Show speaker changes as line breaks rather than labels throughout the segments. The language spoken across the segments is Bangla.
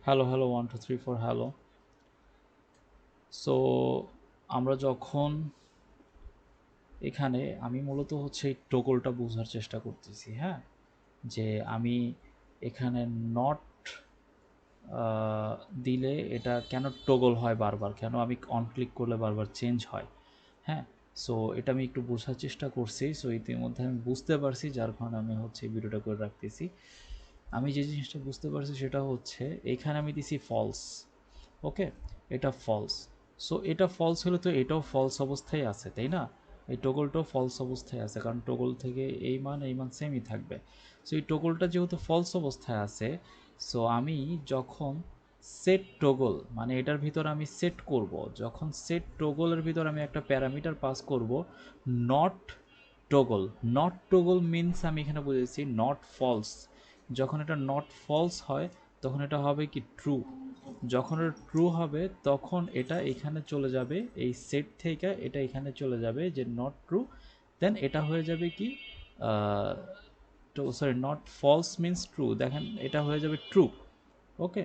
Hello hello 1 2 3 4 hello. সো আমরা যখন এখানে আমি মূলত হচ্ছে এই টোগলটা বোঝার চেষ্টা করতেছি, হ্যাঁ, যে আমি এখানে নট দিলে এটা কেন টগল হয় বারবার, কেন আমি অন ক্লিক করলে বারবার চেঞ্জ হয়, হ্যাঁ। সো এটা আমি একটু বোঝার চেষ্টা করছি। সো ইতিমধ্যে আমি বুঝতে পারছি, যার কারণে আমি হচ্ছে এই ভিডিওটা করে রাখতেছি। আমি যে জিনিসটা বুঝতে পারছি সেটা হচ্ছে এখানে আমি দিছি ফলস, ওকে, এটা ফলস। সো এটা ফলস হলে তো এটাও ফলস অবস্থায় আছে, তাই না? এই টোগলটাও ফলস অবস্থায় আছে, কারণ টোগল থেকে এই মান সেমই থাকবে। সো এই টোগলটা যেহেতু ফলস অবস্থায় আছে, সো আমি যখন সেট টোগল মানে এটার ভিতর আমি সেট করব, যখন সেট টোগলের ভিতর আমি একটা প্যারামিটার পাস করব, not toggle. Not toggle means আমি এখানে বুঝেছি নট ফলস। যখন এটা নট ফলস হয় তখন এটা হবে কি ট্রু। যখন এটা ট্রু হবে তখন এটা এখানে চলে যাবে, এই সেট থেকে এটা এখানে চলে যাবে যে নট ট্রু। দেন এটা হয়ে যাবে কি, তো sorry, not false means true, দেখেন এটা হয়ে যাবে ট্রু। ওকে,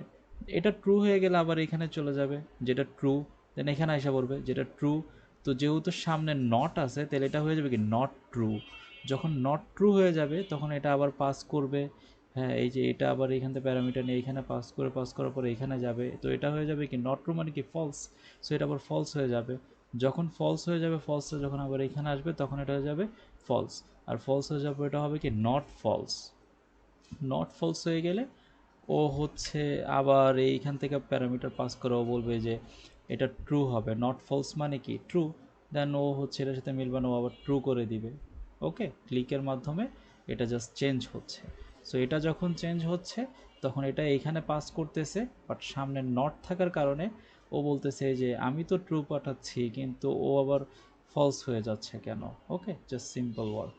এটা ট্রু হয়ে গেলে আবার এখানে চলে যাবে যেটা ট্রু, দেন এখানে আসা পড়বে যেটা ট্রু। তো যেহেতু সামনে নট আছে তাহলে এটা হয়ে যাবে কি নট ট্রু। যখন নট ট্রু হয়ে যাবে তখন এটা আবার পাস করবে, হ্যাঁ, এই যে এটা আবার এখান থেকে প্যারামিটার নিয়ে এখানে পাস করে, পাস করার পরে এখানে যাবে, তো এটা হয়ে যাবে কি নট ট্রু মানে কি ফলস। সো এটা আবার ফলস হয়ে যাবে। যখন ফলস হয়ে যাবে, ফলসটা যখন আবার এখানে আসবে তখন এটা হয়ে যাবে ফলস। আর ফলস হয়ে যাবে এটা হবে কি নট ফলস। নট ফলস হয়ে গেলে ও হচ্ছে আবার এইখান থেকে প্যারামিটার পাস করে ও বলবে যে এটা ট্রু হবে। নট ফলস মানে কি ট্রু। দেন ও হচ্ছে এটার সাথে মিলবে না, ও আবার ট্রু করে দিবে। ওকে, ক্লিকের মাধ্যমে এটা জাস্ট চেঞ্জ হচ্ছে। সো এটা যখন চেঞ্জ হচ্ছে তখন এটা এইখানে পাস করতেছে, বাট সামনে নট থাকার কারণে ও বলতেছে যে আমি তো ট্রু পাঠাচ্ছি কিন্তু ও আবার ফলস হয়ে যাচ্ছে কেন। ওকে, জাস্ট সিম্পল ওয়ার্ড।